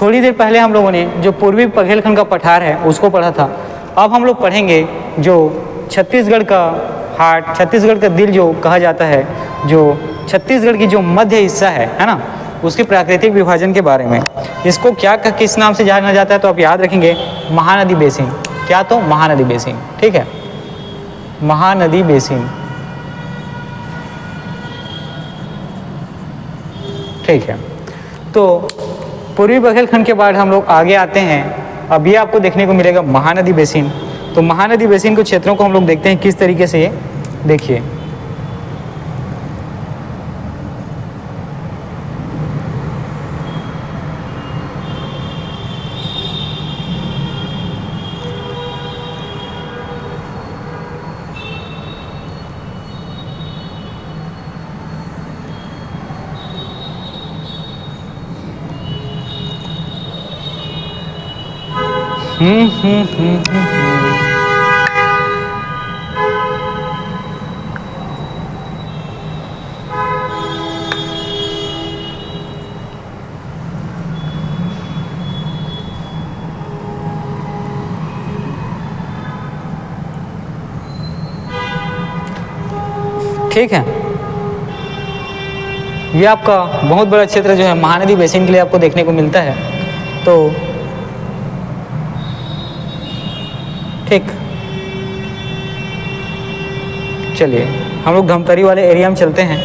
थोड़ी देर पहले हम लोगों ने जो पूर्वी बघेलखंड का पठार है उसको पढ़ा था। अब हम लोग पढ़ेंगे जो छत्तीसगढ़ का हार्ट, छत्तीसगढ़ का दिल जो कहा जाता है, जो छत्तीसगढ़ की जो मध्य हिस्सा है ना, उसके प्राकृतिक विभाजन के बारे में। इसको क्या किस नाम से जाना जाता है तो आप याद रखेंगे, महानदी बेसिन। क्या? तो महानदी बेसिन। ठीक है, महानदी बेसिन। ठीक है, तो पूर्वी बघेलखंड के बाद हम लोग आगे आते हैं। अब ये आपको देखने को मिलेगा महानदी बेसिन। तो महानदी बेसिन के क्षेत्रों को हम लोग देखते हैं किस तरीके से। ये देखिए, ठीक है, ये आपका बहुत बड़ा क्षेत्र जो है महानदी बेसिन के लिए आपको देखने को मिलता है। तो ठीक, चलिए हम लोग धमतरी वाले एरिया में चलते हैं।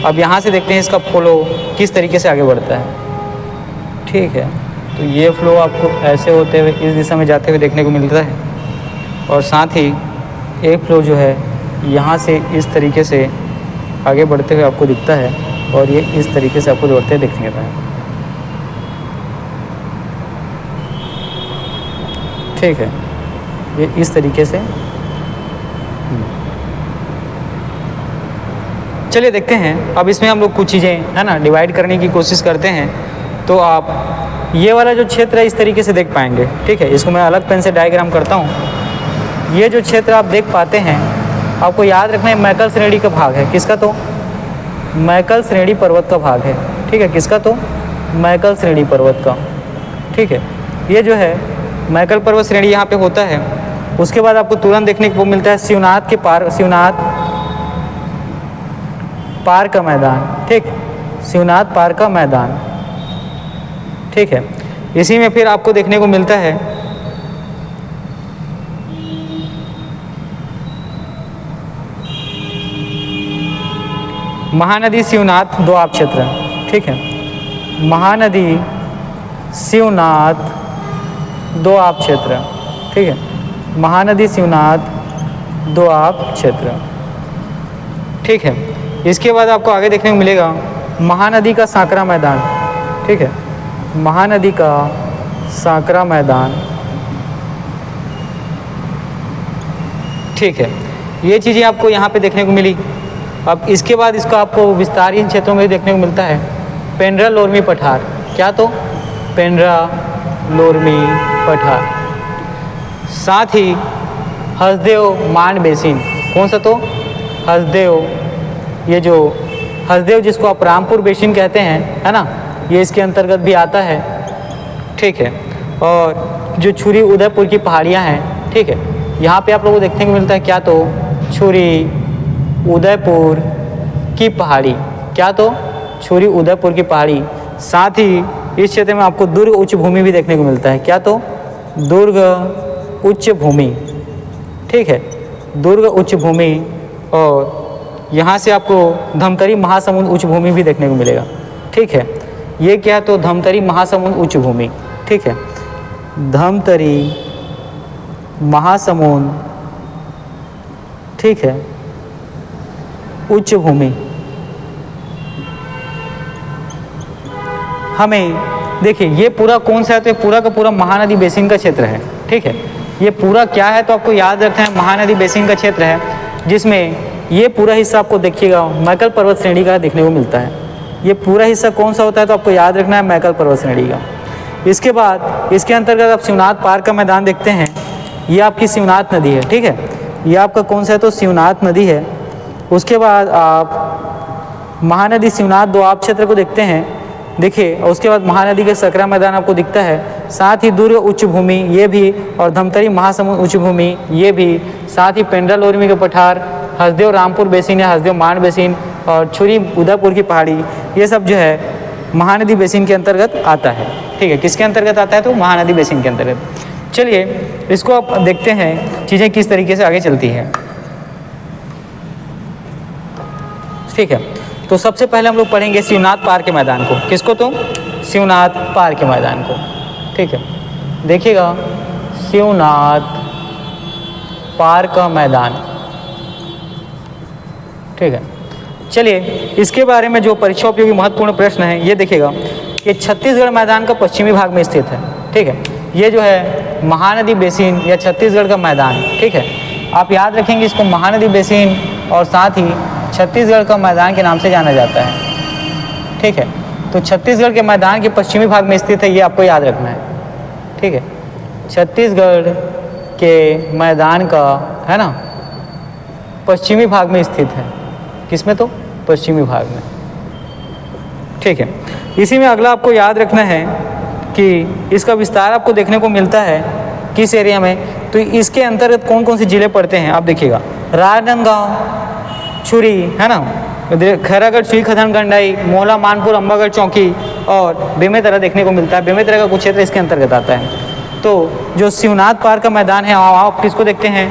अब यहाँ से देखते हैं इसका फ्लो किस तरीके से आगे बढ़ता है। ठीक है, तो ये फ्लो आपको ऐसे होते हुए इस दिशा में जाते हुए देखने को मिलता है, और साथ ही एक फ्लो जो है यहाँ से इस तरीके से आगे बढ़ते हुए आपको दिखता है, और ये इस तरीके से आपको दौड़ते हुए देखने का है। ठीक है, ये इस तरीके से। चलिए देखते हैं, अब इसमें हम लोग कुछ चीज़ें है ना डिवाइड करने की कोशिश करते हैं। तो आप ये वाला जो क्षेत्र है इस तरीके से देख पाएंगे। ठीक है, इसको मैं अलग पेन से डायग्राम करता हूँ। ये जो क्षेत्र आप देख पाते हैं, आपको याद रखना है मैकल श्रेणी का भाग है। किसका? तो मैकल श्रेणी पर्वत का भाग है। ठीक है, किसका? तो मैकल श्रेणी पर्वत का। ठीक है, ये जो है मैकल पर्वत श्रेणी यहाँ पे होता है। उसके बाद आपको तुरंत देखने को मिलता है शिवनाथ के शिवनाथ पार का मैदान। ठीक, शिवनाथ पार का मैदान। ठीक है, इसी में फिर आपको देखने को मिलता है महानदी शिवनाथ दोआब क्षेत्र। ठीक है, महानदी शिवनाथ दोआब क्षेत्र। ठीक है, महानदी शिवनाथ दोआब क्षेत्र। ठीक है, इसके बाद आपको आगे देखने को मिलेगा महानदी का सांकरा मैदान। ठीक है, महानदी का सांकरा मैदान। ठीक है, ये चीज़ें आपको यहाँ पे देखने को मिली। अब इसके बाद इसको आपको विस्तारीय क्षेत्रों में देखने को मिलता है पेंड्रा लोरमी पठार। क्या? तो पेंड्रा लोरमी पठार। साथ ही हसदेव मांड बेसिन। कौन सा? तो हसदेव। ये जो हसदेव जिसको आप रामपुर बेसिन कहते हैं, है ना, ये इसके अंतर्गत भी आता है। ठीक है, और जो छुरी उदयपुर की पहाड़ियाँ हैं। ठीक है, यहाँ पे आप लोगों को देखने को मिलता है क्या? तो छुरी उदयपुर की पहाड़ी। क्या? तो छुरी उदयपुर की पहाड़ी। साथ ही इस क्षेत्र में आपको दुर्ग उच्च भूमि भी देखने को मिलता है। क्या? तो दुर्ग उच्च भूमि। ठीक है, दुर्ग उच्च भूमि। और यहाँ से आपको धमतरी महासमुंद उच्च भूमि भी देखने को मिलेगा। ठीक है, ये क्या है? तो धमतरी महासमुंद उच्च भूमि। ठीक है, धमतरी महासमुंद। ठीक है, उच्च भूमि। हमें देखिए ये पूरा कौन सा है? तो ये पूरा का पूरा महानदी बेसिन का क्षेत्र है। ठीक है, ये पूरा क्या है? तो आपको याद रखना है महानदी बेसिन का क्षेत्र है, जिसमें ये पूरा हिस्सा आपको देखिएगा मैकल पर्वत श्रेणी का देखने को मिलता है। ये पूरा हिस्सा कौन सा होता है? तो आपको याद रखना है मैकल पर्वत श्रेणी का। इसके बाद इसके अंतर्गत आप शिवनाथ पार का मैदान देखते हैं। ये आपकी शिवनाथ नदी है। ठीक है, ये आपका कौन सा है? तो शिवनाथ नदी है। उसके बाद आप महानदी शिवनाथ दोआब क्षेत्र को देखते हैं। देखिए, और उसके बाद महानदी के सकरा मैदान आपको दिखता है, साथ ही दुर्ग उच्च भूमि ये भी, और धमतरी महासमुंद उच्च भूमि ये भी, साथ ही पेंड्रा लोरमी के पठार, हसदेव रामपुर बेसिन या हसदेव मान बेसिन और छुरी उदयपुर की पहाड़ी, ये सब जो है महानदी बेसिन के अंतर्गत आता है। ठीक है, किसके अंतर्गत आता है? तो महानदी बेसिन के अंतर्गत। चलिए इसको आप देखते हैं चीज़ें किस तरीके से आगे चलती हैं। ठीक है, तो सबसे पहले हम लोग पढ़ेंगे शिवनाथ पार के मैदान को। किसको? तो शिवनाथ पार के मैदान को। ठीक है, देखिएगा शिवनाथ पार का मैदान। ठीक है, चलिए इसके बारे में जो परीक्षा उपयोगी महत्वपूर्ण प्रश्न है ये देखिएगा कि छत्तीसगढ़ मैदान का पश्चिमी भाग में स्थित है। ठीक है, ये जो है महानदी बेसिन या छत्तीसगढ़ का मैदान। ठीक है, आप याद रखेंगे इसको महानदी बेसिन और साथ ही छत्तीसगढ़ का मैदान के नाम से जाना जाता है। ठीक है, तो छत्तीसगढ़ के मैदान के पश्चिमी भाग में स्थित है, ये आपको याद रखना है। ठीक है, छत्तीसगढ़ के मैदान का है ना पश्चिमी भाग में स्थित है। किसमें? तो पश्चिमी भाग में। ठीक है, इसी में अगला आपको याद रखना है कि इसका विस्तार आपको देखने को मिलता है किस एरिया में, तो इसके अंतर्गत कौन कौन से जिले पड़ते हैं आप देखिएगा। राजनांदगांव, छुरी है ना, खैरागढ़, छुरी, खदान, गंडाई, मोहला, मानपुर, अंबागढ़ चौकी और बेमेतरा देखने को मिलता है। बेमेतरा का कुछ क्षेत्र इसके अंतर्गत आता है। तो जो शिवनाथ पार का मैदान है आप किसको देखते हैं?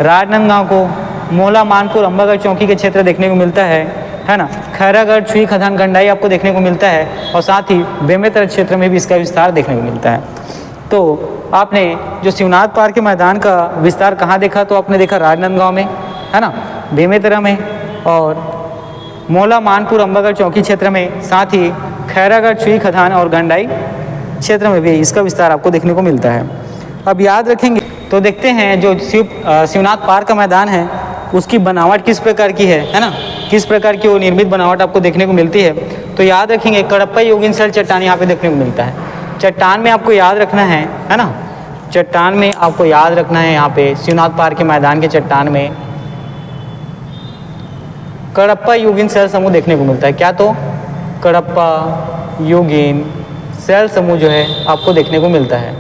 राजनांदगांव को, मोहला, मानपुर, अंबागढ़ चौकी के क्षेत्र देखने को मिलता है ना। खैरागढ़, छुई, खदान, गंडाई आपको देखने को मिलता है और साथ ही बेमेतरा क्षेत्र में भी इसका विस्तार देखने को मिलता है। तो आपने जो शिवनाथ पार के मैदान का विस्तार कहाँ देखा? तो आपने देखा राजनांदगांव में है ना, बेमेतरा में और मोहला, मानपुर, अंबागढ़ चौकी क्षेत्र में, साथ ही खैरागढ़, छुई, खदान और गंडाई क्षेत्र में भी इसका विस्तार आपको देखने को मिलता है। अब याद रखेंगे तो देखते हैं जो शिवनाथ पार का मैदान है उसकी बनावट किस प्रकार की है ना, किस प्रकार की वो निर्मित बनावट आपको देखने को मिलती है। तो याद रखेंगे कडप्पा योगिनशैल चट्टान यहाँ पे देखने को मिलता है। चट्टान में आपको याद रखना है ना, चट्टान में आपको याद रखना है यहाँ पे शिवनाथ पार के मैदान के चट्टान में कडप्पा युगीन शैल समूह देखने को मिलता है। क्या? तो कडप्पा युगीन शैल समूह जो है आपको देखने को मिलता है।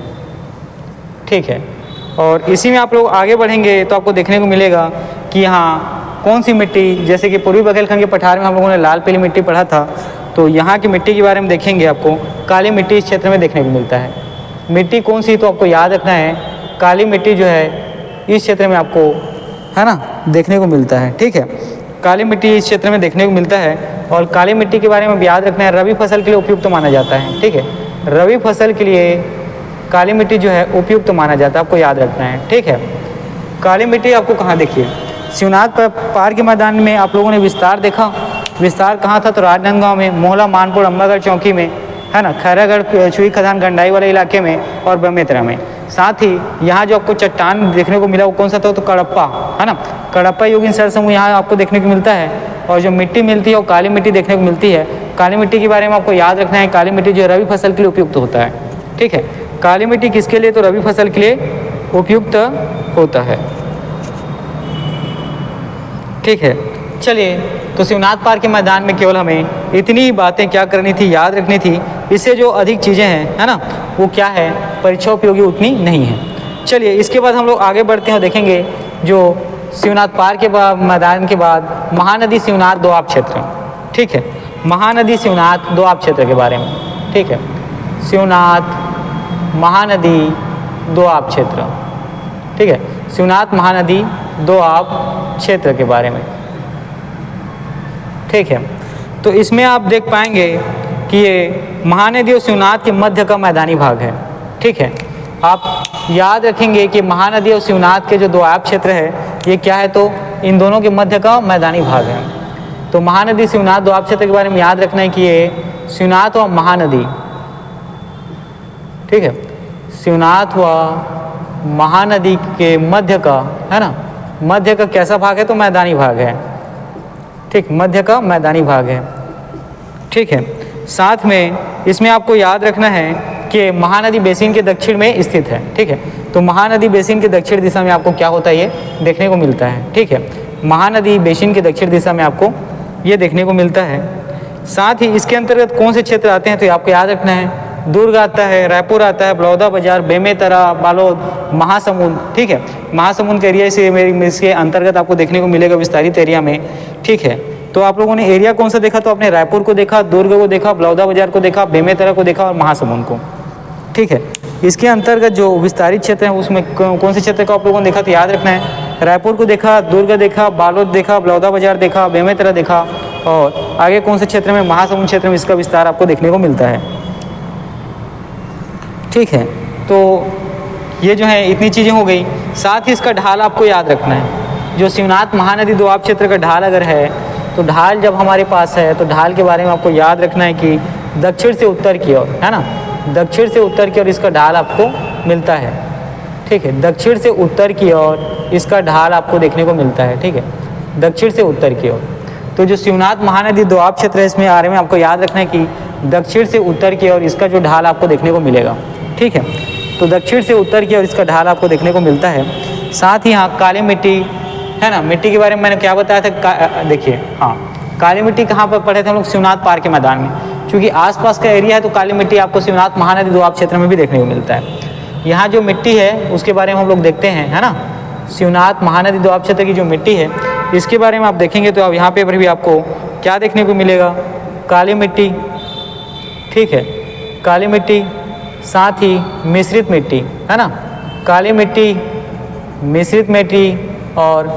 ठीक है, और इसी में आप लोग आगे बढ़ेंगे तो आपको देखने को मिलेगा कि यहाँ कौन सी मिट्टी, जैसे कि पूर्वी बघेलखंड के पठार में हम लोगों ने लाल पीली मिट्टी पढ़ा था, तो यहाँ की मिट्टी के बारे में देखेंगे आपको काली मिट्टी इस क्षेत्र में देखने को मिलता है। मिट्टी कौन सी? तो आपको याद रखना है काली मिट्टी जो है इस क्षेत्र में आपको है ना देखने को मिलता है। ठीक है, काली मिट्टी इस क्षेत्र में देखने को मिलता है और काली मिट्टी के बारे में याद रखना है रबी फसल के लिए उपयुक्त माना जाता है। ठीक है, रबी फसल के लिए काली मिट्टी जो है उपयुक्त माना जाता है, आपको याद रखना है। ठीक है, काली मिट्टी आपको कहाँ देखिए शिवनाथ पार के मैदान में आप लोगों ने विस्तार देखा। विस्तार कहाँ था? तो राजनांदगांव में, मोहला, मानपुर, अंबागढ़ चौकी में है ना, खैरागढ़, छुई, खदान, गंडाई वाले इलाके में और बेमेतरा में। साथ ही यहाँ जो आपको चट्टान देखने को मिला वो कौन सा था? तो कडप्पा है ना, कडप्पा योगिन शैल समूह यहाँ आपको देखने को मिलता है। और जो मिट्टी मिलती है वो काली मिट्टी देखने को मिलती है। काली मिट्टी के बारे में आपको याद रखना है काली मिट्टी जो रबी फसल के लिए उपयुक्त होता है। ठीक है, काली मिट्टी किसके लिए? तो रबी फसल के लिए उपयुक्त होता है। ठीक है, चलिए तो शिवनाथ पार के मैदान में केवल हमें इतनी ही बातें क्या करनी थी, याद रखनी थी। इससे जो अधिक चीज़ें हैं है ना वो क्या है परीक्षा उपयोगी उतनी नहीं है। चलिए इसके बाद हम लोग आगे बढ़ते हैं और देखेंगे जो शिवनाथ पार के मैदान के बाद महानदी शिवनाथ दोआब क्षेत्र। ठीक है, महानदी शिवनाथ दोआब क्षेत्र के बारे में। ठीक है, शिवनाथ महानदी दोआब क्षेत्र। ठीक है, शिवनाथ महानदी दोआब क्षेत्र के बारे में। ठीक है, तो इसमें आप देख पाएंगे कि ये महानदी और शिवनाथ के मध्य का मैदानी भाग है। ठीक है, आप याद रखेंगे कि महानदी और शिवनाथ के जो दोआब क्षेत्र है ये क्या है? तो इन दोनों के मध्य का मैदानी भाग है। तो महानदी शिवनाथ दोआब क्षेत्र के बारे में याद रखना है कि ये शिवनाथ व महानदी, ठीक है, शिवनाथ व महानदी के मध्य का है ना, मध्य का कैसा भाग है? तो मैदानी भाग है। ठीक, मध्य का मैदानी भाग है। ठीक है, साथ में इसमें आपको याद रखना है कि महानदी बेसिन के दक्षिण में स्थित है। ठीक है, तो महानदी बेसिन के दक्षिण दिशा में आपको क्या होता है ये देखने को मिलता है। ठीक है, महानदी बेसिन के दक्षिण दिशा में आपको ये देखने को मिलता है। साथ ही इसके अंतर्गत कौन से क्षेत्र आते हैं तो आपको याद रखना है, दुर्ग आता है, रायपुर आता है, बलौदा बाजार, बेमेतरा, बालोद, महासमुंद, ठीक है। महासमुंद के एरिया से इसके अंतर्गत आपको देखने को मिलेगा विस्तारित एरिया में, ठीक है। तो आप लोगों ने एरिया कौन सा देखा, तो आपने रायपुर को देखा, दुर्ग को देखा, बलौदा बाजार को देखा, बेमेतरा को देखा और महासमुंद को, ठीक है। इसके अंतर्गत जो विस्तारित क्षेत्र है उसमें कौन से क्षेत्र को आप लोगों ने देखा तो याद रखना है, रायपुर को देखा, दुर्ग देखा, बालोद देखा, बलौदा बाजार देखा, बेमेतरा देखा और आगे कौन से क्षेत्र में, महासमुंद क्षेत्र में इसका विस्तार आपको देखने को मिलता है, ठीक है। तो ये जो है इतनी चीज़ें हो गई। साथ ही इसका ढाल आपको याद रखना है, जो शिवनाथ महानदी दोआब क्षेत्र का ढाल अगर है तो ढाल जब हमारे पास है तो ढाल के बारे में आपको याद रखना है कि दक्षिण से उत्तर की ओर, है ना, दक्षिण से उत्तर की ओर इसका ढाल आपको मिलता है, ठीक है। दक्षिण से उत्तर की ओर इसका ढाल आपको देखने को मिलता है, ठीक है, दक्षिण से उत्तर की ओर। तो जो शिवनाथ महानदी दोआब क्षेत्र है इसमें बारे में आपको याद रखना है कि दक्षिण से उत्तर की ओर इसका जो ढाल आपको देखने को मिलेगा, ठीक है। तो दक्षिण से उत्तर की ओर इसका ढाल आपको देखने को मिलता है। साथ ही यहाँ काली मिट्टी, है ना, मिट्टी के बारे में मैंने क्या बताया था, देखिए हाँ, काली मिट्टी कहाँ पर पढ़े थे हम लोग, शिवनाथ पार्क के मैदान में, क्योंकि आसपास का एरिया है तो काली मिट्टी आपको शिवनाथ महानदी दोआब क्षेत्र में भी देखने को मिलता है। यहाँ जो मिट्टी है उसके बारे में हम लोग देखते हैं, है ना, शिवनाथ महानदी दोआब क्षेत्र की जो मिट्टी है इसके बारे में आप देखेंगे तो अब यहाँ पे भी आपको क्या देखने को मिलेगा, काली मिट्टी, ठीक है, काली मिट्टी, साथ ही मिश्रित मिट्टी, है ना, काली मिट्टी, मिश्रित मिट्टी और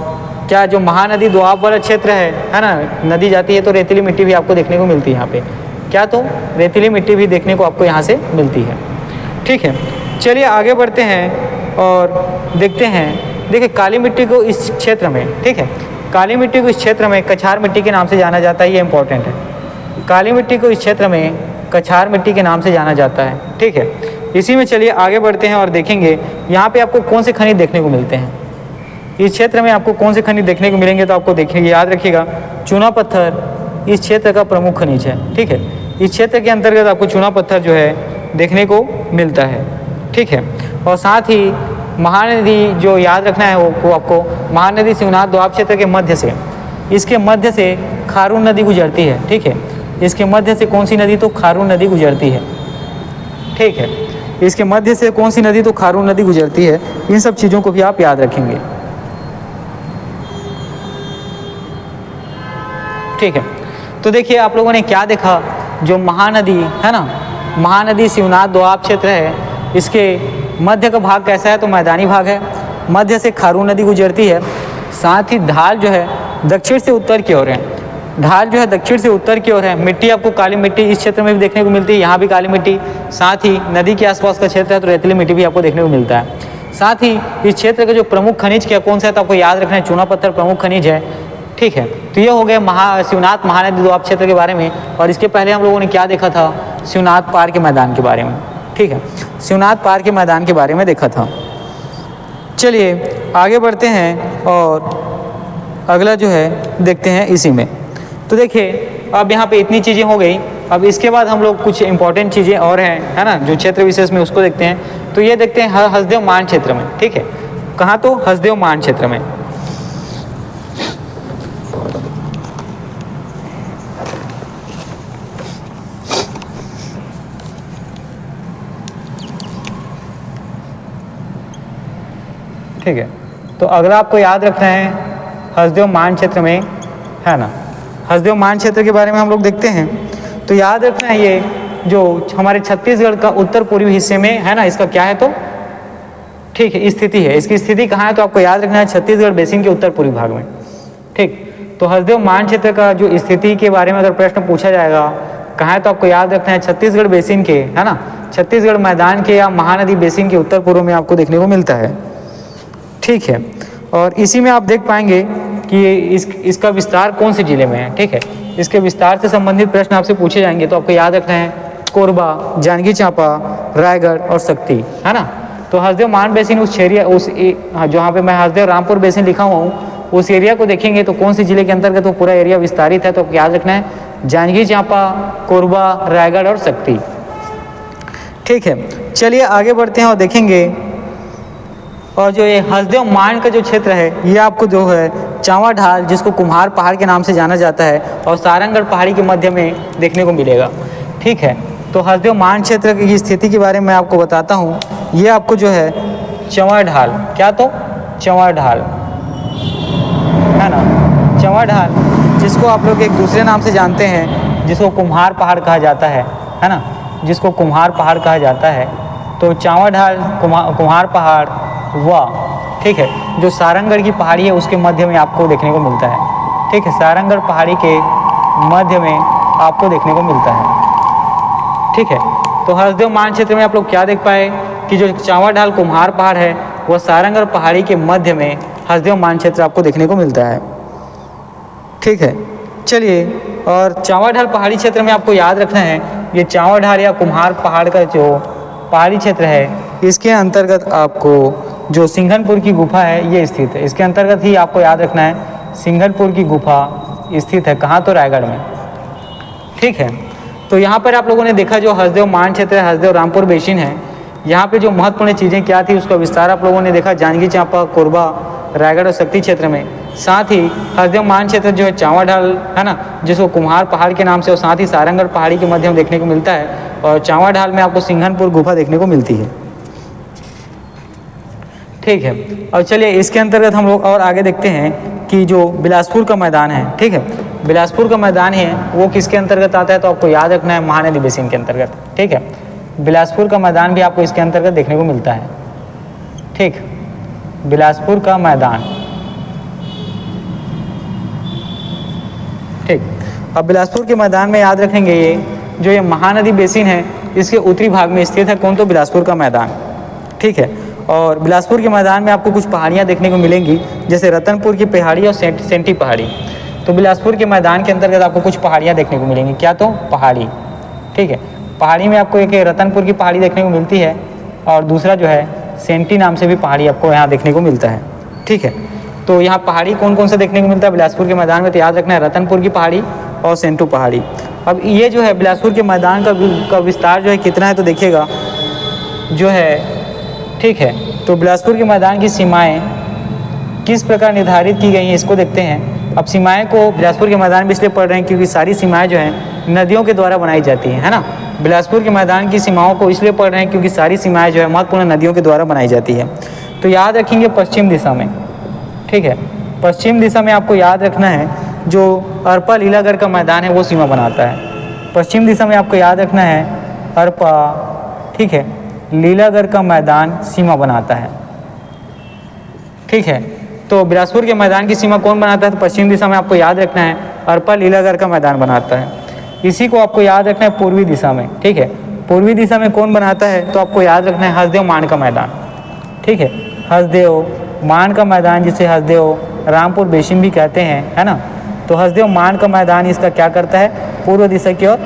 क्या जो महानदी दोआब वाला क्षेत्र है ना, नदी जाती है तो रेतीली मिट्टी भी आपको देखने को मिलती है यहाँ पे, क्या तो रेतीली मिट्टी भी देखने को आपको यहाँ से मिलती है, ठीक है। चलिए आगे बढ़ते हैं और देखते हैं, देखिए काली मिट्टी को इस क्षेत्र में, ठीक है, काली मिट्टी को इस क्षेत्र में कछार मिट्टी के नाम से जाना जाता है, ये इंपॉर्टेंट है, काली मिट्टी को इस क्षेत्र में कछार मिट्टी के नाम से जाना जाता है, ठीक है। इसी में चलिए आगे बढ़ते हैं और देखेंगे यहाँ पे आपको कौन से खनिज देखने को मिलते हैं, इस क्षेत्र में आपको कौन से खनिज देखने को मिलेंगे तो आपको देखिए याद रखिएगा, चूना पत्थर इस क्षेत्र का प्रमुख खनिज है, ठीक है। इस क्षेत्र के अंतर्गत आपको चूना पत्थर जो है देखने को मिलता है, ठीक है। और साथ ही महानदी जो याद रखना है वो आपको, महानदी शिवनाथ दोआब क्षेत्र के मध्य से, इसके मध्य से खारून नदी गुजरती है, ठीक है। इसके मध्य से कौन सी नदी, तो खारून नदी गुजरती है, ठीक है। इसके मध्य से कौन सी नदी, तो खारून नदी गुजरती है। इन सब चीज़ों को भी आप याद रखेंगे, ठीक है। तो देखिए आप लोगों ने क्या देखा, जो महानदी है ना, महानदी शिवनाथ दोआब क्षेत्र है, इसके मध्य का भाग कैसा है, तो मैदानी भाग है, मध्य से खारून नदी गुजरती है, साथ ही ढाल जो है दक्षिण से उत्तर की ओर है, ढाल जो है दक्षिण से उत्तर की ओर है। मिट्टी आपको काली मिट्टी इस क्षेत्र में भी देखने को मिलती है, यहाँ भी काली मिट्टी, साथ ही नदी के आसपास का क्षेत्र है तो रेतीली मिट्टी भी आपको देखने को मिलता है। साथ ही इस क्षेत्र का जो प्रमुख खनिज क्या कौन सा है तो आपको याद रखना है, चूना पत्थर प्रमुख खनिज है, ठीक है। तो ये हो गया शिवनाथ महानदी दोआब क्षेत्र के बारे में। और इसके पहले हम लोगों ने क्या देखा था, शिवनाथ पार्क के मैदान के बारे में, ठीक है, शिवनाथ पार्क के मैदान के बारे में देखा था। चलिए आगे बढ़ते हैं और अगला जो है देखते हैं इसी में। तो देखिए अब यहाँ पे इतनी चीज़ें हो गई, अब इसके बाद हम लोग कुछ इंपॉर्टेंट चीज़ें और हैं, है ना, जो क्षेत्र विशेष में उसको देखते हैं। तो ये देखते हैं हसदेव मान क्षेत्र में, ठीक है, कहाँ, तो हसदेव मान क्षेत्र में। ठीक है, तो अगला आपको याद रखना है हसदेव मान क्षेत्र में, है ना, हसदेव मान क्षेत्र के बारे में हम लोग देखते हैं। तो याद रखना है ये जो हमारे छत्तीसगढ़ का उत्तर पूर्वी हिस्से में है ना, इसका क्या है तो, ठीक है, स्थिति है, इसकी स्थिति कहाँ है तो आपको याद रखना है छत्तीसगढ़ बेसिन के उत्तर पूर्वी भाग में, ठीक। तो हसदेव मान क्षेत्र का जो स्थिति के बारे में अगर प्रश्न पूछा जाएगा कहाँ है तो आपको याद रखना है छत्तीसगढ़ बेसिन के, है ना, छत्तीसगढ़ मैदान के या महानदी बेसिन के उत्तर पूर्व में आपको देखने को मिलता है, ठीक है। और इसी में आप देख पाएंगे कि इसका विस्तार कौन से जिले में है, ठीक है। इसके विस्तार से संबंधित प्रश्न आपसे पूछे जाएंगे तो आपको याद रखना है कोरबा, जांजगीर चांपा, रायगढ़ और शक्ति, है ना। तो हसदेव मान बेसिन उस एरिया, जहाँ पे मैं हसदेव रामपुर बेसिन लिखा हुआ हूँ उस एरिया को देखेंगे तो कौन से जिले के अंतर्गत वो पूरा एरिया विस्तारित है तो आपको याद रखना है जांजगीर चांपा, कोरबा, रायगढ़ और शक्ति, ठीक है। चलिए आगे बढ़ते हैं और देखेंगे और जो ये हसदेव मान का जो क्षेत्र है ये आपको जो है चावा ढाल, जिसको कुम्हार पहाड़ के नाम से जाना जाता है, और सारंगगढ़ पहाड़ी के मध्य में देखने को मिलेगा। ठीक है, तो हसदेव मान क्षेत्र की स्थिति के बारे में आपको बताता हूँ। ये आपको जो है चंवा ढाल, क्या तो चंवा ढाल है ना, चंवा ढाल, जिसको आप लोग एक दूसरे नाम से जानते हैं, जिसको कुम्हार पहाड़ कहा जाता है ना, जिसको कुम्हार पहाड़ कहा जाता है। तो चावा ढाल, कुम्हार पहाड़ वाह, ठीक है, जो सारंगगढ़ की पहाड़ी है उसके मध्य में आपको देखने को मिलता है। ठीक है, सारंगगढ़ पहाड़ी के मध्य में आपको देखने को मिलता है। ठीक है, तो हसदेव मान क्षेत्र में आप लोग क्या देख पाए कि जो चावा ढाल कुम्हार पहाड़ है वह सारंगगढ़ पहाड़ी के मध्य में हसदेव मान क्षेत्र आपको देखने को मिलता है। ठीक है, चलिए, और चावा ढाल पहाड़ी क्षेत्र में आपको याद रखना है, ये चावा ढाल या कुम्हार पहाड़ का जो पहाड़ी क्षेत्र है इसके अंतर्गत आपको जो सिंघनपुर की गुफा है ये स्थित है। इसके अंतर्गत ही आपको याद रखना है सिंघनपुर की गुफा स्थित है। कहाँ? तो रायगढ़ में। ठीक है, तो यहाँ पर आप लोगों ने देखा जो हसदेव मान क्षेत्र है, हसदेव रामपुर बेसिन है, यहाँ पे जो महत्वपूर्ण चीज़ें क्या थी उसका विस्तार आप लोगों ने देखा जांजगीर चांपा, कोरबा, रायगढ़ और शक्ति क्षेत्र में। साथ ही हसदेव मान क्षेत्र जो है चावा ढाल है ना, जिसको कुम्हार पहाड़ के नाम से, और साथ ही सारंगगढ़ पहाड़ी के मध्य में देखने को मिलता है, और चावा ढाल में आपको सिंघनपुर गुफा देखने को मिलती है। ठीक है, और चलिए इसके अंतर्गत हम लोग और आगे देखते हैं कि जो बिलासपुर का मैदान है, ठीक है, बिलासपुर का मैदान है वो किसके अंतर्गत आता है, तो आपको याद रखना है महानदी बेसिन के अंतर्गत। ठीक है, बिलासपुर का मैदान भी आपको इसके अंतर्गत देखने को मिलता है। ठीक, बिलासपुर का मैदान। ठीक, अब बिलासपुर के मैदान में याद रखेंगे ये जो ये महानदी बेसिन है इसके उत्तरी भाग में स्थित है। कौन? तो बिलासपुर का मैदान। ठीक है, और बिलासपुर के मैदान में आपको कुछ पहाड़ियाँ देखने को मिलेंगी, जैसे रतनपुर की पहाड़ी और सेंटी पहाड़ी। तो बिलासपुर के मैदान के अंतर्गत आपको कुछ पहाड़ियाँ देखने को मिलेंगी। क्या? तो पहाड़ी। ठीक है, पहाड़ी में आपको एक रतनपुर की पहाड़ी देखने को मिलती है, और दूसरा जो है सेंटी नाम से भी पहाड़ी आपको यहाँ देखने को मिलता है। ठीक है, तो यहाँ पहाड़ी कौन कौन सा देखने को मिलता है बिलासपुर के मैदान में, तो याद रखना है रतनपुर की पहाड़ी और सेंटू पहाड़ी। अब ये जो है बिलासपुर के मैदान का विस्तार जो है कितना है, तो देखिएगा जो है। ठीक है, तो बिलासपुर के मैदान की सीमाएं किस प्रकार निर्धारित की गई हैं इसको देखते हैं। अब सीमाएं को बिलासपुर के मैदान में इसलिए पढ़ रहे हैं क्योंकि सारी सीमाएं जो हैं नदियों के द्वारा बनाई जाती हैं, है ना। बिलासपुर के मैदान की सीमाओं को इसलिए पढ़ रहे हैं क्योंकि सारी सीमाएं जो है महत्वपूर्ण नदियों के द्वारा बनाई जाती है। तो याद रखेंगे पश्चिम दिशा में। ठीक है, पश्चिम दिशा में आपको याद रखना है जो अरपा लीलागढ़ का मैदान है वो सीमा बनाता है। पश्चिम दिशा में आपको याद रखना है अरपा, ठीक है, लीलागढ़ का मैदान सीमा बनाता है। ठीक है, तो बिलासपुर के मैदान की सीमा कौन बनाता है, तो पश्चिम दिशा में आपको याद रखना है अरपा लीलागढ़ का मैदान बनाता है। इसी को आपको याद रखना है पूर्वी दिशा में। ठीक है, पूर्वी दिशा में कौन बनाता है, तो आपको याद रखना है हसदेव मान का मैदान। ठीक है, हसदेव मान का मैदान जिसे हसदेव रामपुर बेसिन भी कहते हैं, है ना। तो हसदेव मान का मैदान इसका क्या करता है, पूर्व दिशा की ओर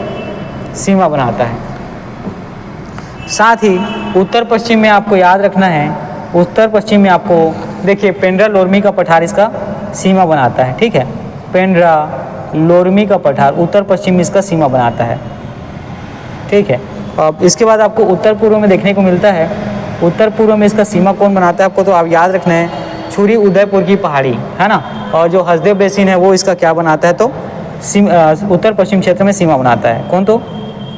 सीमा बनाता है। साथ ही उत्तर पश्चिम में आपको याद रखना है, उत्तर पश्चिम में आपको देखिए पेंड्रा लोरमी का पठार इसका सीमा बनाता है। ठीक है, पेंड्रा लोरमी का पठार उत्तर पश्चिम में इसका सीमा बनाता है। ठीक है, अब इसके बाद आपको उत्तर पूर्व में देखने को मिलता है, उत्तर पूर्व में इसका सीमा कौन बनाता है आपको, तो आप याद रखना है छुरी उदयपुर की पहाड़ी, है ना। और जो हसदेव बेसिन है वो इसका क्या बनाता है, तो उत्तर पश्चिम क्षेत्र में सीमा बनाता है। कौन, तो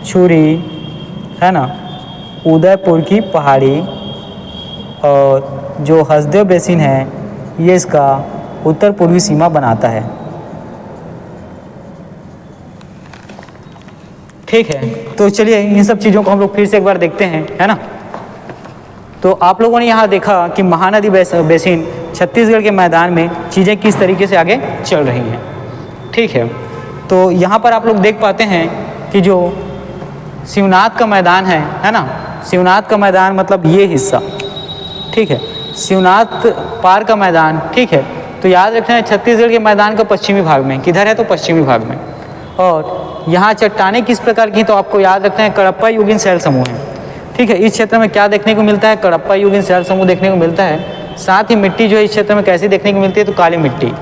छुरी, है ना, उदयपुर की पहाड़ी, और जो हसदेव बेसिन है ये इसका उत्तर पूर्वी सीमा बनाता है। ठीक है, तो चलिए इन सब चीज़ों को हम लोग फिर से एक बार देखते हैं, है ना। तो आप लोगों ने यहाँ देखा कि महानदी बेसिन छत्तीसगढ़ के मैदान में चीज़ें किस तरीके से आगे चल रही हैं। ठीक है, तो यहाँ पर आप लोग देख पाते हैं कि जो शिवनाथ का मैदान है ना, शिवनाथ का मैदान मतलब ये हिस्सा। ठीक है, शिवनाथ पार का मैदान। ठीक है, तो याद रखना है छत्तीसगढ़ के मैदान का पश्चिमी भाग में, किधर है, तो पश्चिमी भाग में। और यहाँ चट्टानें किस प्रकार की, तो आपको याद रखना है कडप्पा युगीन शैल समूह है। ठीक है, इस क्षेत्र में क्या देखने को मिलता है, कडप्पा युगीन शैल समूह देखने को मिलता है। साथ ही मिट्टी जो है इस क्षेत्र में कैसी देखने को मिलती है, तो काली मिट्टी।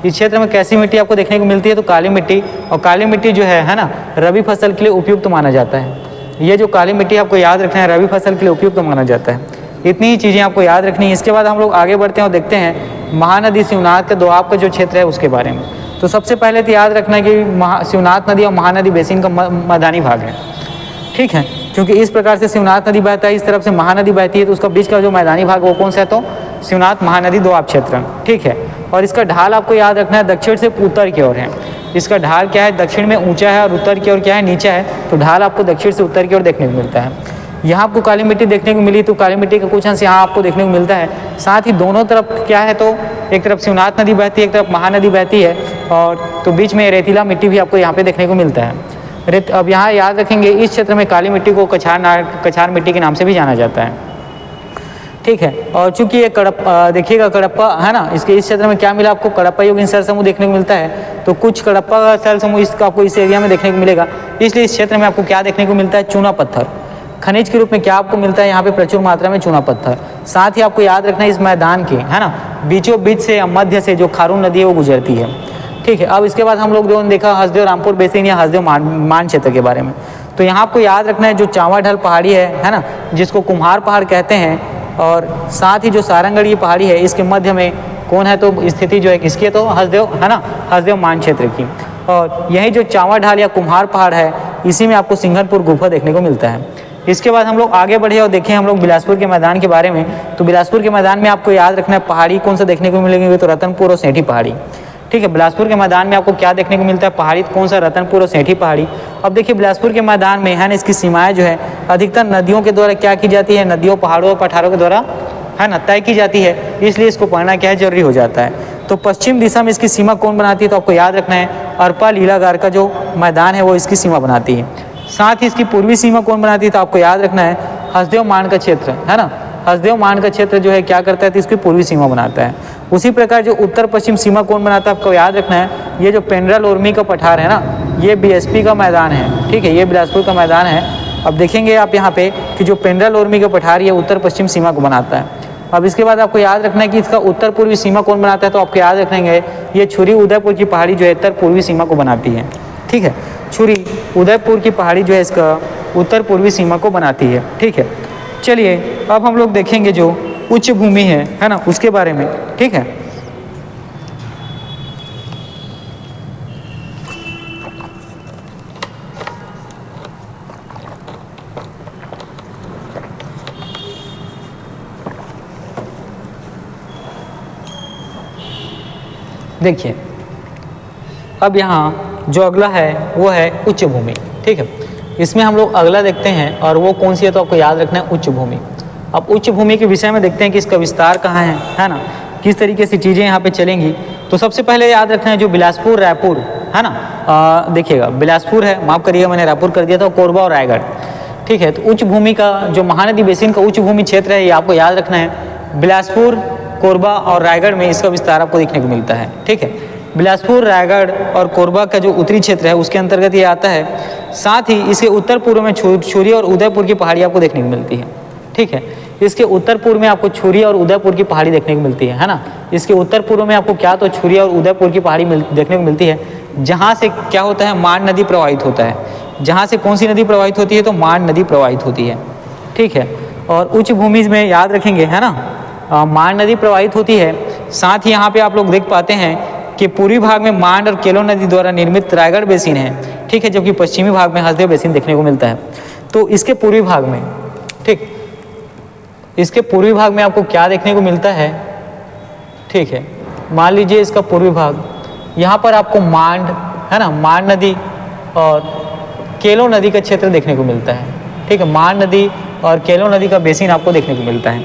इस क्षेत्र में कैसी मिट्टी आपको देखने को मिलती है, तो काली मिट्टी। और काली मिट्टी जो है ना, रबी फसल के लिए उपयुक्त माना जाता है। ये जो काली मिट्टी आपको याद रखना है रबी फसल के लिए उपयुक्त माना जाता है। इतनी ही चीज़ें आपको याद रखनी है। इसके बाद हम लोग आगे बढ़ते हैं और देखते हैं महानदी शिवनाथ के दोआब का जो क्षेत्र है उसके बारे में। तो सबसे पहले तो याद रखना है कि शिवनाथ नदी और महानदी बेसिन का मैदानी भाग है, ठीक है, क्योंकि इस प्रकार से शिवनाथ नदी बहता है, इस तरफ से महानदी बहती है, तो उसका बीच का जो मैदानी भाग वो कौन सा है, तो शिवनाथ महानदी दोआब क्षेत्र, ठीक है। और इसका ढाल आपको याद रखना है दक्षिण से उत्तर की ओर है। इसका ढाल क्या है, दक्षिण में ऊंचा है और उत्तर की ओर क्या है, नीचा है। तो ढाल आपको दक्षिण से उत्तर की ओर देखने को मिलता है। यहाँ आपको काली मिट्टी देखने को मिली, तो काली मिट्टी का कुछ अंश यहाँ आपको देखने को मिलता है। साथ ही दोनों तरफ क्या है, तो एक तरफ शिवनाथ नदी बहती है, एक तरफ महानदी बहती है, और तो बीच में रेतीला मिट्टी भी आपको यहाँ पे देखने को मिलता है। अब यहाँ याद रखेंगे इस क्षेत्र में काली मिट्टी को कछार मिट्टी के नाम से भी जाना जाता है, ठीक है। और चूंकि ये देखिएगा कडप्पा है ना, इसके इस क्षेत्र में क्या मिला आपको, कडप्पा युगीन स्थल समूह देखने को मिलता है। तो कुछ कडप्पा स्थल समूह इसका आपको इस एरिया में देखने को मिलेगा, इसलिए इस क्षेत्र में आपको क्या देखने को मिलता है, चूना पत्थर। खनिज के रूप में क्या आपको मिलता है यहाँ पे, प्रचुर मात्रा में चूना पत्थर। साथ ही आपको याद रखना है इस मैदान के है ना बीचों बीच से या मध्य से जो खारून नदी है वो गुजरती है, ठीक है। अब इसके बाद हम लोग जो देखा हसदेव रामपुर बेसिन या हसदेव मान क्षेत्र के बारे में। तो यहाँ आपको याद रखना है जो चावा ढल पहाड़ी है ना, जिसको कुम्हार पहाड़ कहते हैं, और साथ ही जो सारंगढ़ी पहाड़ी है इसके मध्य में कौन है, तो स्थिति जो है किसकी है, तो हसदेव है ना, हसदेव मान क्षेत्र की। और यही जो चावा ढाल या कुम्हार पहाड़ है इसी में आपको सिंघनपुर गुफा देखने को मिलता है। इसके बाद हम लोग आगे बढ़े और देखें हम लोग बिलासपुर के मैदान के बारे में। तो बिलासपुर के मैदान में आपको याद रखना है पहाड़ी कौन सा देखने को मिलेंगे, तो रतनपुर और सेठी पहाड़ी, ठीक है। बिलासपुर के मैदान में आपको क्या देखने को मिलता है, पहाड़ी कौन सा, रतनपुर और सेठी पहाड़ी। अब देखिए बिलासपुर के मैदान में है ना, इसकी सीमाएं जो है अधिकतर नदियों के द्वारा क्या की जाती है, नदियों पहाड़ों और पठारों के द्वारा है ना तय की जाती है, इसलिए इसको पढ़ना क्या है, जरूरी हो जाता है। तो पश्चिम दिशा में इसकी सीमा कौन बनाती है, तो आपको याद रखना है अरपा लीलागार का जो मैदान है वो इसकी सीमा बनाती है। साथ ही इसकी पूर्वी सीमा कौन बनाती है, तो आपको याद रखना है हसदेव मान का क्षेत्र है ना, हसदेव मान का क्षेत्र जो है क्या करता है, तो इसकी पूर्वी सीमा बनाता है। उसी प्रकार जो उत्तर पश्चिम सीमा कौन बनाता है, आपको याद रखना है ये जो पेंड्रा लोरमी का पठार है ना, ये बीएसपी का मैदान है, ठीक है, ये बिलासपुर का मैदान है। अब देखेंगे आप यहाँ पे कि जो पेंड्रा लोरमी का पठार ये उत्तर पश्चिम सीमा को बनाता है। अब इसके बाद आपको याद रखना है कि इसका उत्तर पूर्वी सीमा कौन बनाता है, तो आपको याद रखेंगे ये छुरी उदयपुर की पहाड़ी जो है उत्तर पूर्वी सीमा को बनाती है, ठीक है। छुरी उदयपुर की पहाड़ी जो है इसका उत्तर पूर्वी सीमा को बनाती है, ठीक है। चलिए अब हम लोग देखेंगे जो उच्च भूमि है ना उसके बारे में, ठीक है। देखिए अब यहाँ जो अगला है वो है उच्च भूमि, ठीक है। इसमें हम लोग अगला देखते हैं और वो कौन सी है, तो आपको याद रखना है उच्च भूमि। अब उच्च भूमि के विषय में देखते हैं कि इसका विस्तार कहाँ है ना, किस तरीके से चीज़ें यहाँ पे चलेंगी। तो सबसे पहले याद रखना है जो बिलासपुर रायपुर है ना, देखिएगा बिलासपुर है, माफ़ करिएगा मैंने रायपुर कर दिया था, कोरबा और रायगढ़, ठीक है। तो उच्च भूमि का जो महानदी बेसिन का उच्च भूमि क्षेत्र है ये आपको याद रखना है बिलासपुर, कोरबा और रायगढ़ में इसका विस्तार आपको देखने को मिलता है, ठीक है। बिलासपुर, रायगढ़ और कोरबा का जो उत्तरी क्षेत्र है उसके अंतर्गत ये आता है। साथ ही इसके उत्तर पूर्व में छुरी और उदयपुर की पहाड़ी आपको देखने को मिलती है, ठीक है। इसके उत्तर पूर्व में आपको छुरी और उदयपुर की पहाड़ी देखने को मिलती है ना। इसके उत्तर पूर्व में आपको क्या, तो छुरी और उदयपुर की पहाड़ी देखने को मिलती है, जहाँ से क्या होता है, मान नदी प्रवाहित होता है। जहाँ से कौन सी नदी प्रवाहित होती है, तो मान नदी प्रवाहित होती है, ठीक है। और उच्च भूमि में याद रखेंगे है ना, मान नदी प्रवाहित होती है। साथ ही यहाँ पे आप लोग देख पाते हैं कि पूर्वी भाग में मांड और केलो नदी द्वारा निर्मित रायगढ़ बेसिन है, ठीक है, जबकि पश्चिमी भाग में हसदेव बेसिन देखने को मिलता है। तो इसके पूर्वी भाग में, ठीक, इसके पूर्वी भाग में आपको क्या देखने को मिलता है, ठीक है। मान लीजिए इसका पूर्वी भाग, यहाँ पर आपको मांड है ना, मांड नदी और केलो नदी का क्षेत्र देखने को मिलता है, ठीक है। मांड नदी और केलो नदी का बेसिन आपको देखने को मिलता है,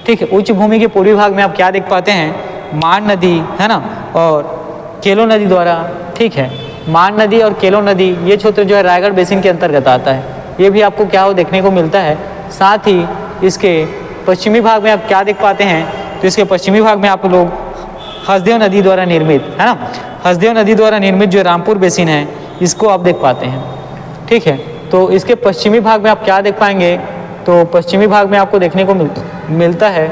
ठीक है। उच्च भूमि के पूर्वी भाग में आप क्या देख पाते हैं, मांड नदी है ना और केलो नदी द्वारा, ठीक है, मान नदी और केलो नदी ये क्षेत्र जो है रायगढ़ बेसिन के अंतर्गत आता है, ये भी आपको क्या हो देखने को मिलता है। साथ ही इसके पश्चिमी भाग में आप क्या देख पाते हैं, तो इसके पश्चिमी भाग में आप लोग हसदेव नदी द्वारा निर्मित है ना, हसदेव नदी द्वारा निर्मित जो रामपुर बेसिन है इसको आप देख पाते हैं, ठीक है। तो इसके पश्चिमी भाग में आप क्या देख पाएंगे, तो पश्चिमी भाग में आपको देखने को मिलता है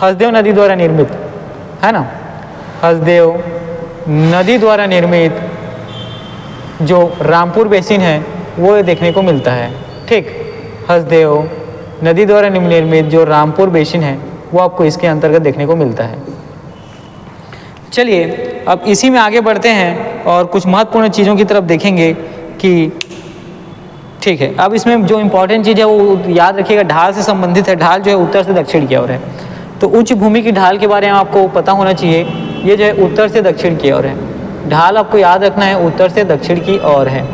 हसदेव नदी द्वारा निर्मित है ना, हसदेव नदी द्वारा निर्मित जो रामपुर बेसिन है वो देखने को मिलता है, ठीक। हसदेव नदी द्वारा निर्मित जो रामपुर बेसिन है वो आपको इसके अंतर्गत देखने को मिलता है। चलिए अब इसी में आगे बढ़ते हैं और कुछ महत्वपूर्ण चीज़ों की तरफ देखेंगे कि ठीक है। अब इसमें जो इम्पोर्टेंट चीज़ है वो याद रखिएगा, ढाल से संबंधित है। ढाल जो है उत्तर से दक्षिण की ओर है, तो उच्च भूमि की ढाल के बारे में आपको पता होना चाहिए। ये जो है उत्तर से दक्षिण की ओर है, ढाल आपको याद रखना है उत्तर से दक्षिण की ओर है,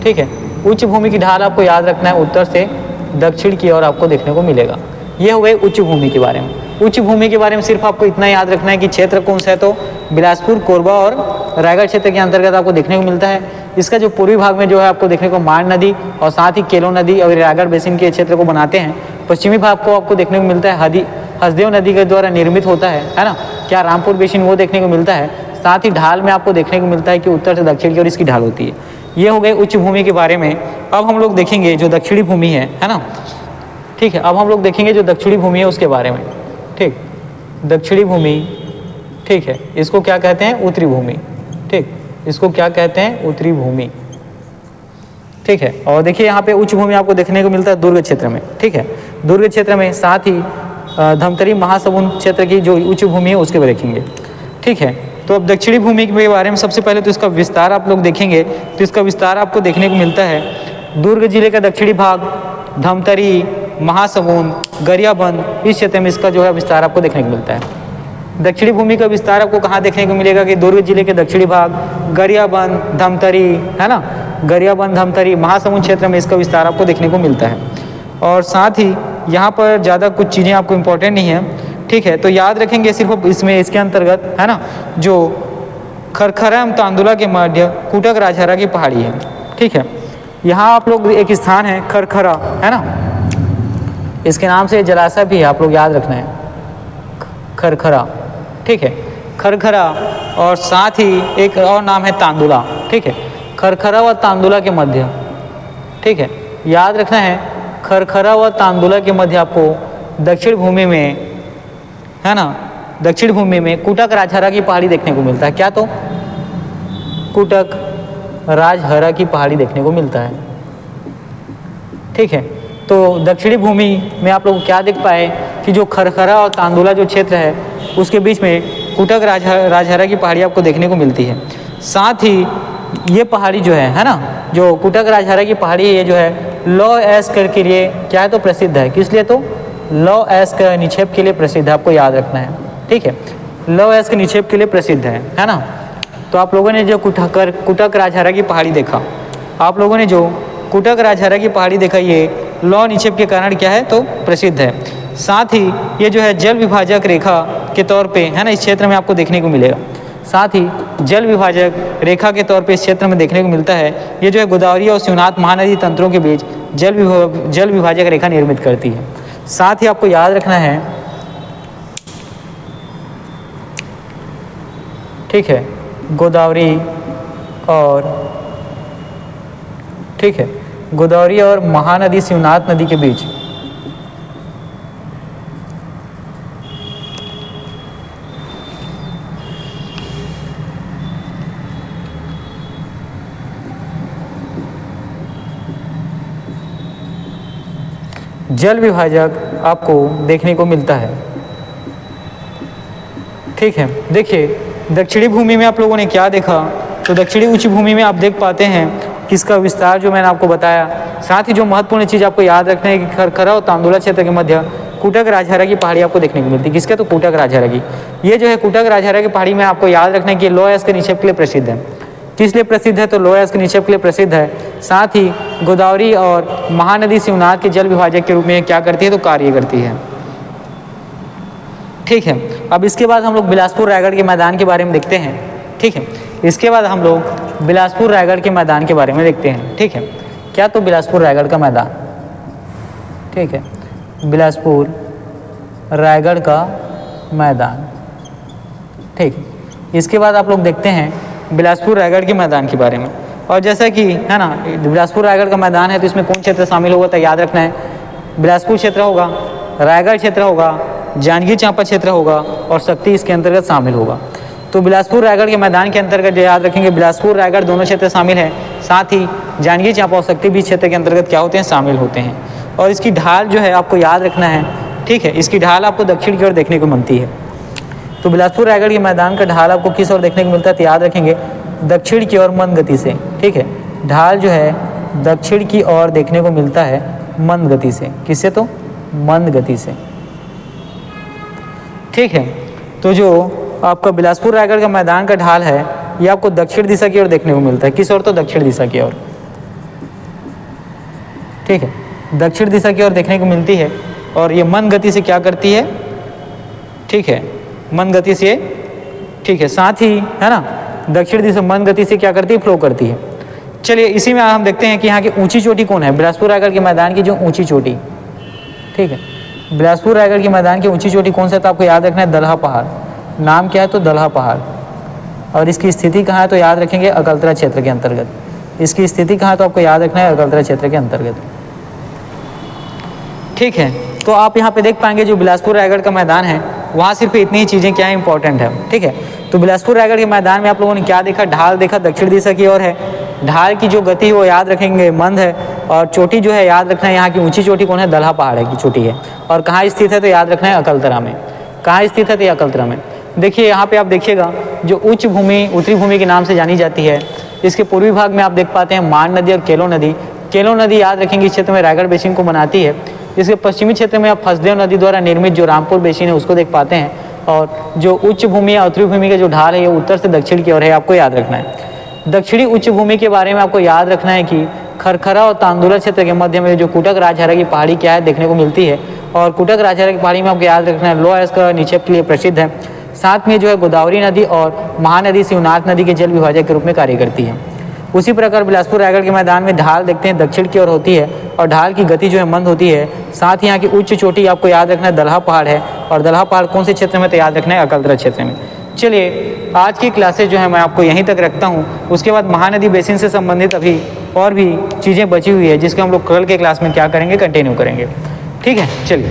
ठीक है। उच्च भूमि की ढाल आपको याद रखना है उत्तर से दक्षिण की ओर आपको देखने को मिलेगा। ये हो गए उच्च भूमि के बारे में। उच्च भूमि के बारे में सिर्फ आपको इतना याद रखना है कि क्षेत्र कौन सा है, तो बिलासपुर, कोरबा और रायगढ़ क्षेत्र के अंतर्गत आपको देखने को मिलता है। इसका जो पूर्वी भाग में जो है आपको देखने को मान नदी और साथ ही केलो नदी और रायगढ़ बेसिन के क्षेत्र को बनाते हैं। पश्चिमी भाग को आपको देखने को मिलता है हसदेव नदी के द्वारा निर्मित होता है ना, क्या रामपुर बेसिन वो देखने को मिलता है। साथ ही ढाल में आपको देखने को मिलता है कि उत्तर से दक्षिण की ओर इसकी ढाल होती है। ये हो गए उच्च भूमि के बारे में। अब हम लोग देखेंगे जो दक्षिणी भूमि है ना, ठीक है। अब हम लोग देखेंगे जो दक्षिणी भूमि है उसके बारे में, ठीक। दक्षिणी भूमि, ठीक है, इसको क्या कहते हैं, उत्तरी भूमि, ठीक। इसको क्या कहते हैं, उत्तरी भूमि, ठीक है। और देखिए यहाँ पे उच्च भूमि आपको देखने को मिलता है दुर्ग क्षेत्र में, ठीक है। दुर्ग क्षेत्र में साथ ही धमतरी महासमुंद क्षेत्र की जो उच्च भूमि है उसके बारे में देखेंगे, ठीक है। तो अब दक्षिणी भूमि के बारे में सबसे पहले तो इसका विस्तार आप लोग देखेंगे, तो इसका विस्तार आपको देखने को मिलता है दुर्ग जिले का दक्षिणी भाग, धमतरी, महासमुंद, गरियाबंद, इस क्षेत्र में इसका जो है विस्तार आपको देखने को मिलता है। दक्षिणी भूमि का विस्तार आपको कहाँ देखने को मिलेगा कि दुर्ग जिले के दक्षिणी भाग, गरियाबंद, धमतरी, है ना, गरियाबंद, धमतरी, महासमुंद क्षेत्र में इसका विस्तार आपको देखने को मिलता है। और साथ ही यहाँ पर ज़्यादा कुछ चीज़ें आपको इम्पोर्टेंट नहीं है, ठीक है। तो याद रखेंगे सिर्फ इसमें इसके अंतर्गत, है ना, जो खरखरा एवं तांदुला के मध्य कुटक राजहरा की पहाड़ी है, ठीक है। यहाँ आप लोग एक स्थान है खरखरा, है ना, इसके नाम से जलाशय भी है, आप लोग याद रखना है, खरखरा, ठीक है, खरखरा। और साथ ही एक और नाम है तांदुला, ठीक है, खरखरा व तांदुला के मध्य, ठीक है, याद रखना है। खरखरा व तांदुला के मध्य आपको दक्षिण भूमि में, है ना, दक्षिण भूमि में कुटक राजहरा की पहाड़ी देखने को मिलता है। क्या, तो कुटक राजहरा की पहाड़ी देखने को मिलता है, ठीक है। तो दक्षिणी भूमि में आप लोग क्या देख पाए कि जो खरखरा और तांदुला जो क्षेत्र है उसके बीच में कुटक राजहरा की पहाड़ी आपको देखने को मिलती है। साथ ही ये पहाड़ी जो है ना, जो कुटक राजहरा की पहाड़ी है, ये जो है लौ एस्क के लिए क्या है, तो प्रसिद्ध है। किस लिए, तो लौ एस्क निक्षेप के लिए प्रसिद्ध है, आपको याद रखना है, ठीक है। लौ एस्क निक्षेप के लिए प्रसिद्ध है ना। तो आप लोगों ने जो कुटक राजहरा की पहाड़ी देखा, आप लोगों ने जो कुटक राजहरा की पहाड़ी देखा, ये लौ निक्षेप के कारण क्या है, तो प्रसिद्ध है। साथ ही ये जो है जल विभाजक रेखा के तौर पे, है ना, इस क्षेत्र में आपको देखने को मिलेगा। साथ ही जल विभाजक रेखा के तौर पे इस क्षेत्र में देखने को मिलता है। ये जो है गोदावरी और शिवनाथ महानदी तंत्रों के बीच जल विभाजक रेखा निर्मित करती है। साथ ही आपको याद रखना है, ठीक है, गोदावरी और, ठीक है, गोदावरी और महानदी शिवनाथ नदी के बीच जल विभाजक आपको देखने को मिलता है, ठीक है। देखिए दक्षिणी भूमि में आप लोगों ने क्या देखा, तो दक्षिणी उच्च भूमि में आप देख पाते हैं कि इसका विस्तार जो मैंने आपको बताया। साथ ही जो महत्वपूर्ण चीज़ आपको याद रखना है कि खरखरा और तांदुला क्षेत्र के मध्य कुटक राजहरा की पहाड़ी आपको देखने को मिलती है। किसके, तो कुटक राजहरा की। ये जो है कुटक राजहरा की पहाड़ी में आपको याद रखना है कि लौ एस्क निक्षेप के लिए प्रसिद्ध है। किस लिए प्रसिद्ध है, तो लौ एस्क निक्षेप के लिए प्रसिद्ध है। साथ ही गोदावरी और महानदी शिवनाथ के जल विभाजक के रूप में क्या करती है, तो कार्य करती है, ठीक है। अब इसके बाद हम लोग बिलासपुर रायगढ़ के मैदान के बारे में देखते हैं, ठीक है। इसके बाद हम लोग बिलासपुर रायगढ़ के मैदान के बारे में देखते हैं, ठीक है। क्या, तो बिलासपुर रायगढ़ का मैदान, ठीक है, बिलासपुर रायगढ़ का मैदान, ठीक। इसके बाद आप लोग देखते हैं बिलासपुर रायगढ़ के मैदान के बारे में। और जैसा कि, है ना, बिलासपुर रायगढ़ का मैदान है, तो इसमें कौन क्षेत्र शामिल होगा, तो याद रखना है बिलासपुर क्षेत्र होगा, रायगढ़ क्षेत्र होगा, जांजगीर चांपा क्षेत्र होगा और शक्ति इसके अंतर्गत शामिल होगा। तो बिलासपुर रायगढ़ के मैदान के अंतर्गत जो याद रखेंगे, बिलासपुर रायगढ़ दोनों क्षेत्र शामिल हैं। साथ ही जांजगीर चांपा और शक्ति भी क्षेत्र के अंतर्गत क्या होते हैं, शामिल होते हैं। और इसकी ढाल जो है आपको याद रखना है, ठीक है। इसकी ढाल आपको दक्षिण की ओर देखने को मिलती है। तो बिलासपुर रायगढ़ के मैदान का ढाल आपको किस ओर देखने को मिलता है, तो याद रखेंगे दक्षिण की ओर मंद गति से, ठीक है। ढाल जो है दक्षिण की ओर देखने को मिलता है मंद गति से। किससे, तो मंद गति से, ठीक है। तो जो आपका बिलासपुर रायगढ़ का मैदान का ढाल है ये आपको दक्षिण दिशा की ओर देखने को मिलता है। किस ओर, तो दक्षिण दिशा की ओर, ठीक है। दक्षिण दिशा की ओर देखने को मिलती है और ये मंद गति से क्या करती है, ठीक है, मंद गति से, ठीक है। साथ ही है ना, दक्षिण दिशा मंद गति से क्या करती है, फ्लो करती है। चलिए इसी में हम देखते हैं कि यहाँ की ऊंची चोटी कौन है। बिलासपुर रायगढ़ के मैदान की जो ऊंची चोटी, ठीक है, बिलासपुर रायगढ़ के मैदान की ऊंची चोटी कौन सा, तो आपको याद रखना है दलहा पहाड़। नाम क्या है, तो दलहा पहाड़। और इसकी स्थिति कहाँ है, तो याद रखेंगे अकलतरा क्षेत्र के अंतर्गत। इसकी स्थिति कहाँ, तो आपको याद रखना है अकलतरा क्षेत्र के अंतर्गत, ठीक है। तो आप यहाँ पे देख पाएंगे जो बिलासपुर रायगढ़ का मैदान है वहाँ सिर्फ इतनी ही चीज़ें क्या है इंपॉर्टेंट है, ठीक है। तो बिलासपुर रायगढ़ के मैदान में आप लोगों ने क्या देखा, ढाल देखा दक्षिण दिशा की ओर है। ढाल की जो गति है वो याद रखेंगे मंद है। और चोटी जो है याद रखना है, यहाँ की ऊंची चोटी कौन है, दलहा पहाड़ है की चोटी है। और कहाँ स्थित है, तो याद रखना है अकलतरा में। कहाँ स्थित है, तो अकलतरा में। देखिए यहाँ पे आप देखिएगा जो उच्च भूमि उत्तरी भूमि के नाम से जानी जाती है, इसके पूर्वी भाग में आप देख पाते हैं मान नदी और केलो नदी। केलो नदी याद रखेंगे इस क्षेत्र में रायगढ़ बेसिन को बनाती है। इसके पश्चिमी क्षेत्र में आप फसदेव नदी द्वारा निर्मित जो रामपुर बेसिन है उसको देख पाते हैं। और जो उच्च भूमि या उत्तरी भूमि का जो ढाल है ये उत्तर से दक्षिण की ओर है, आपको याद रखना है। दक्षिणी उच्च भूमि के बारे में आपको याद रखना है कि खरखरा और तांदुला क्षेत्र के मध्य में जो कुटक राजहरा की पहाड़ी क्या है देखने को मिलती है। और कुटक राजहरा की पहाड़ी में आपको याद रखना है लोह अयस्क निक्षेप के लिए प्रसिद्ध है। साथ में जो है गोदावरी नदी और महानदी शिवनाथ नदी के जल विभाजक के रूप में कार्य करती है। उसी प्रकार बिलासपुर रायगढ़ के मैदान में ढाल देखते हैं दक्षिण की ओर होती है और ढाल की गति जो है मंद होती है। साथ ही यहाँ की उच्च चोटी आपको याद रखना है दलहा पहाड़ है। और दलहा पहाड़ कौन से क्षेत्र में, तो याद रखना है अकलतरा क्षेत्र में। चलिए आज की क्लासेज जो है मैं आपको यहीं तक रखता हूँ। उसके बाद महानदी बेसिन से संबंधित अभी और भी चीज़ें बची हुई है जिसको हम लोग कल के क्लास में क्या करेंगे, कंटिन्यू करेंगे, ठीक है। चलिए।